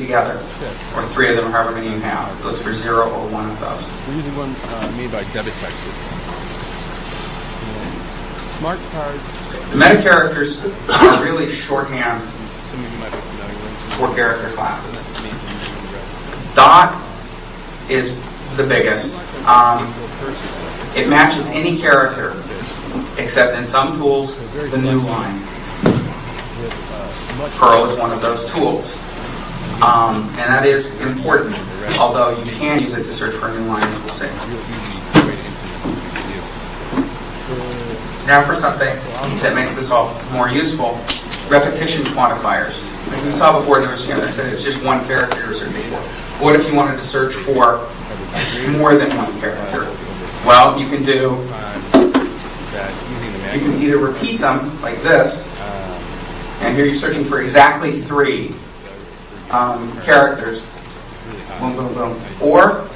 together, or 3 of them, however many you have. It looks for 0 or 1 of those. We're using one made by debit text. Smart cards. The metacharacters are really shorthand for character classes. Dot is the biggest. It matches any character, except in some tools, the newline. Perl is one of those tools. And that is important, although you can use it to search for a newline, as we'll see. Now for something that makes this all more useful, repetition quantifiers. Like we saw before, there was, I said it's just one character you're searching for. What if you wanted to search for more than one character? Well, you can either repeat them like this, and here you're searching for exactly 3 characters. Boom, boom, boom. Or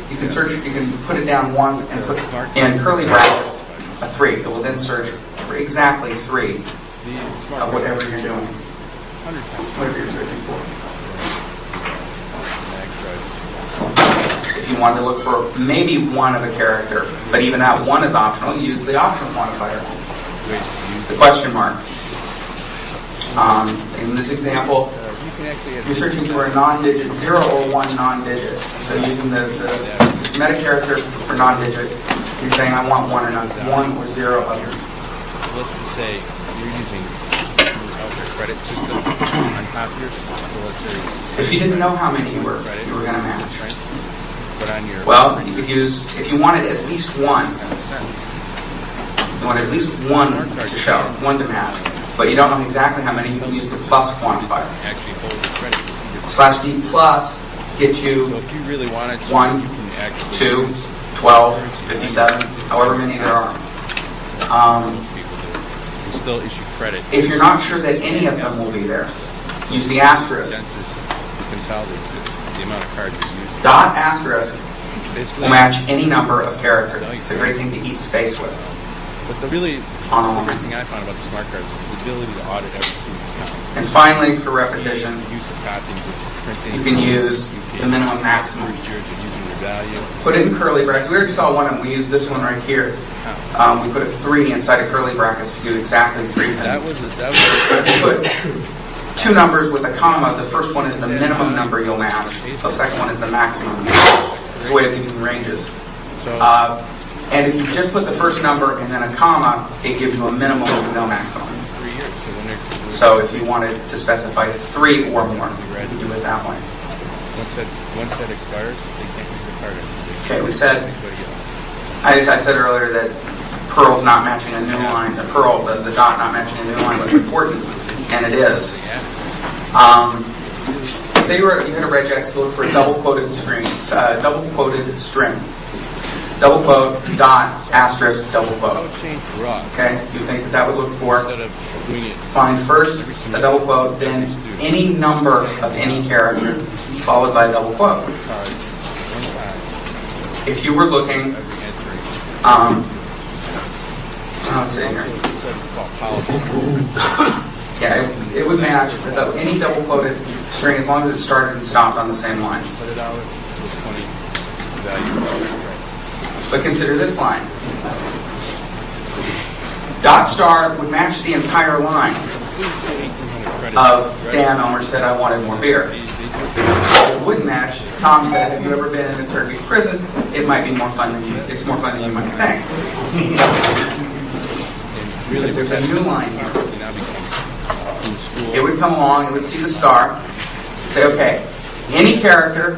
you can search. You can put it down once and put in curly brackets a 3. It will then search for exactly 3 of whatever you're doing, whatever you're searching for. If you wanted to look for maybe 1 of a character, but even that 1 is optional, use the optional quantifier, the question mark. In this example, you're searching for a non-digit, 0 or 1 non-digit. So using the metacharacter for non-digit, you're saying I want 1 or 0 of your. Let's just say you're using your credit system on top of yours. So let's say if you didn't know how many you were going to match. Right? But on your well, you could use, if you wanted at least 1, you want at least 1 to show, 1 to match. But you don't know exactly how many, you can use the plus quantifier. Actually hold the credit. /D plus gets you so if you really wanted to, 1, you can actually 2, 12, 57, however many there are. You still issue credit. If you're not sure that any of them will be there, use the asterisk. You consolidate the amount of cards you use. Dot asterisk will match any number of characters. It's a great thing to eat space with. But the great thing I found about the smart cards is the ability to audit every single account. And finally, for repetition, you can use the minimum maximum. Put it in curly brackets. We already saw one of them. We used this one right here. We put a 3 inside of curly brackets to do exactly 3 things. We put 2 numbers with a comma. The first one is the minimum number you'll match. The second one is the maximum. It's a way of giving ranges. And if you just put the first number and then a comma, it gives you a minimum with no maximum. So if you wanted to specify 3 or more, you can do it that way. Once that expires, they can't use the card. Okay, we said, I said earlier that Perl's not matching a newline. The dot not matching a newline was important, and it is. Say you had a regex to look for a double-quoted string. Double quote, dot, asterisk, double quote. Okay, you think that would look for, find first a double quote, then any number of any character, followed by a double quote. If you were looking, let's see here. Yeah, it would match any double quoted string as long as it started and stopped on the same line. But consider this line. Dot star would match the entire line of Dan Elmer said I wanted more beer. It wouldn't match. Tom said, have you ever been in a Turkish prison? It might be more fun than it's more fun than you might think. Because there's a new line here. It would come along, it would see the star, say, okay, any character,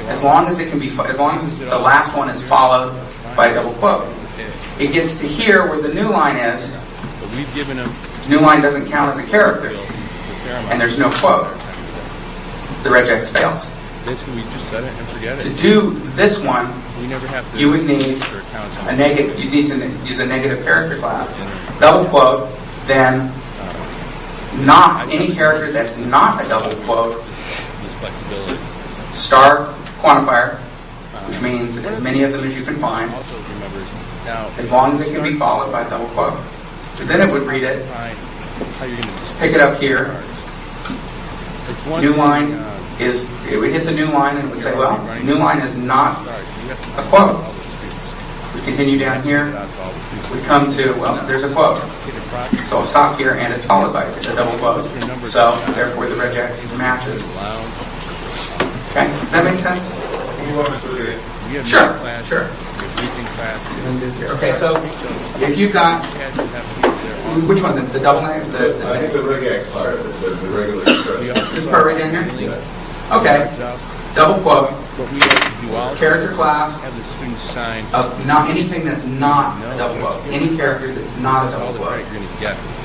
as long as it can be, as long as the last one is followed by a double quote. It gets to here where the new line is. New line doesn't count as a character, and there's no quote. The regex fails. Basically, we just set it and forget it. To do this one, you would need a negative. You need to use a negative character class. Double quote, then not any character that's not a double quote. Star quantifier, which means as many of them as you can find, as long as it can be followed by a double quote. So then it would read it, pick it up here, new line, is it would hit the new line and it would say, well, new line is not a quote. We continue down here. We come to, well, there's a quote. So I'll stop here and it's followed by a double quote. So therefore the regex matches. Okay, does that make sense? Sure, sure. Okay, so if you've got, which one, the double name? I think the regex part, the regular expression. This part right down here? Okay, double quote, character class of not anything that's not a double quote, any character that's not a double quote.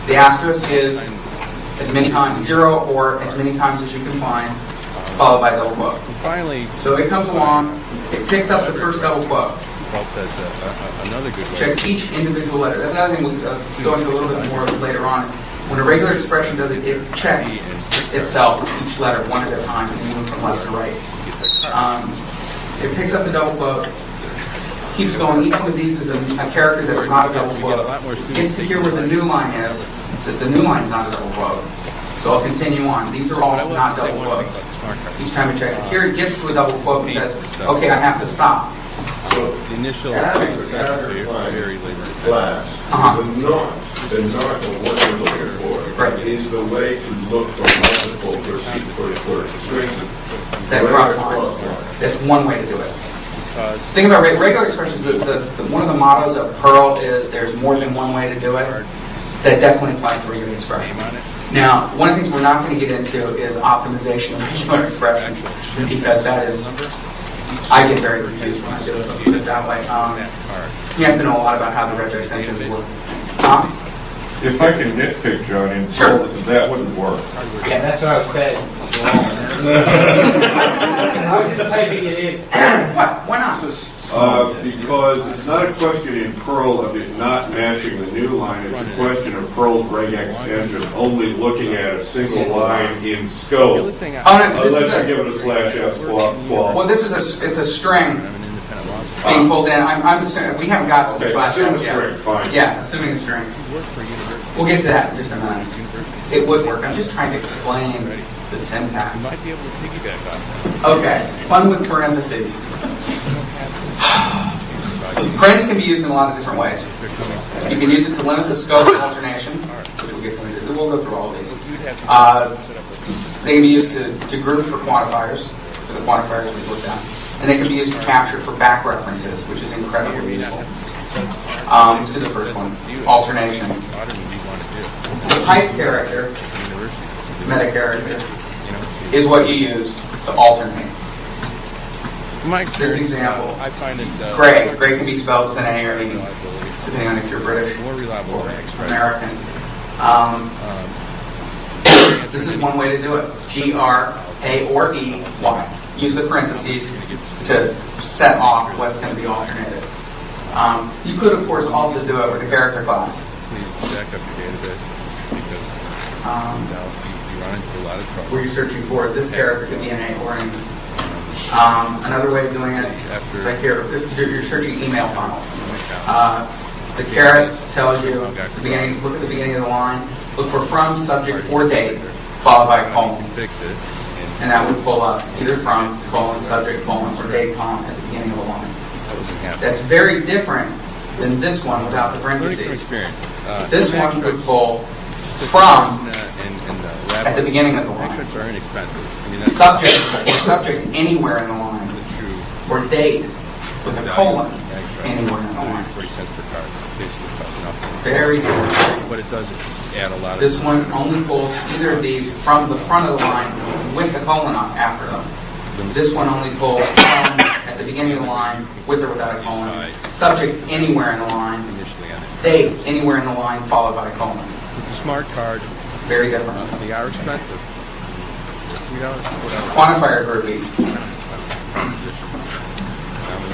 The asterisk is as many times, 0 or as many times as you can find, followed by a double quote. So it comes along, it picks up the first double quote. Checks each individual letter. That's another thing we'll go into a little bit more later on. When a regular expression does it, it checks itself each letter one at a time and moves from left to right. It picks up the double quote, keeps going. Each one of these is a character that's not a double quote. Gets to here where the new line is. Says the new line's not a double quote. So I'll continue on. These are all not double quotes. Each time it checks it. Here it gets to a double quote and says, okay, I have to stop. So the initial adding the character class, the not of what you're looking for, is the way to look for multiple for strings that cross lines. That's one way to do it. Think about regular expressions. One of the mottos of Perl is there's more than one way to do it. That definitely applies to regular expression. Now, one of the things we're not going to get into is optimization of regular expressions, because that is, I get very confused when I do it that way. You have to know a lot about how the regex extensions work. If I can nitpick, John, in sure. Perl, that wouldn't work. Yeah, that's what I was saying. I was just typing it in. What? Why not? Because it's not a question in Perl of it not matching the new line. It's a question of Perl's regexs extension only looking at a single line in scope. Unless you give it a /s clause. Well, this is it's a string being pulled in. I'm assuming we haven't got to the /s yet. Fine. Yeah, assuming a string. We'll get to that in just a minute. It would work. I'm just trying to explain the syntax. You might be able to piggyback off that. Okay, fun with parentheses. Parens can be used in a lot of different ways. You can use it to limit the scope of alternation, which we'll get to. We'll go through all of these. They can be used to group for quantifiers, for the quantifiers we've looked at. And they can be used to capture for back references, which is incredibly useful. Let's do the first one, alternation. The pipe character, metacharacter, is what you use to alternate. This example, I find it gray. Gray can be spelled with an A or an E, depending on if you're British more reliable or than American. This is one way to do it. G-R-A or E-Y. Use the parentheses to set off what's going to be alternated. You could, of course, also do it with a character class. Please back up your database because you run into a lot of trouble. Where you're searching for this character could be an A or an E. Another way of doing it is like here, if you're searching email funnels. The caret tells you, it's the beginning, look at the beginning of the line, look for from, subject, or date, followed by a colon. And that would pull up either from, colon, subject, colon, or date, colon at the beginning of the line. That's very different than this one without the parentheses. This one would pull from at the beginning of the line. Subject or subject anywhere in the line. Or date with a colon anywhere in the line. Very different. What it does is add a lot of. This one only pulls either of these from the front of the line with the colon after them. This one only pulls from at the beginning of the line with or without a colon. Subject anywhere in the line. Date anywhere in the line followed by a colon. With the smart card. Very different. They are expensive. Quantifier groupies.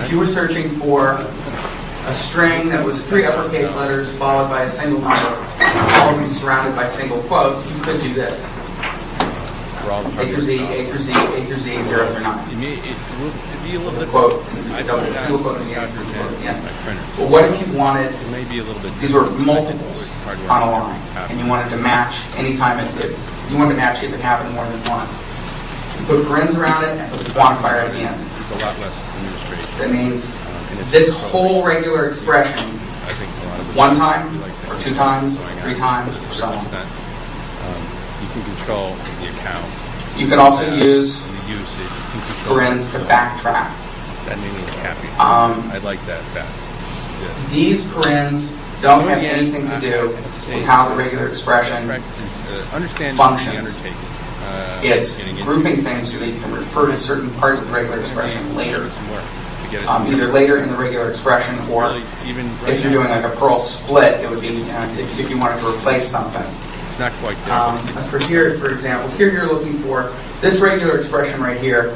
If you were searching for a string that was 3 uppercase letters followed by a single number, all surrounded by single quotes, you could do this. A through Z, A through Z, A through Z, 0 through 9. It'd be a little bit. Quote, single quote in the end, single quote in the end. Well, what if you wanted, these were multiples on a line, and you wanted to match anytime you wanted to match if it happened more than once. You put parens around it and put the quantifier at the end. It's a lot less administration. That means this whole regular expression, I think a lot of one time, or two times, or three times, or so on. You can control the account. You can also use the usage. You can control parens to backtrack. That made me happy. I like that better. Yeah. These parens don't have anything to do with how the regular expression functions. It's grouping things so that you can refer to certain parts of the regular expression later. Either later in the regular expression, or if you're doing like a Perl split, it would be if you wanted to replace something. Not quite there. For here, for example, here you're looking for this regular expression right here.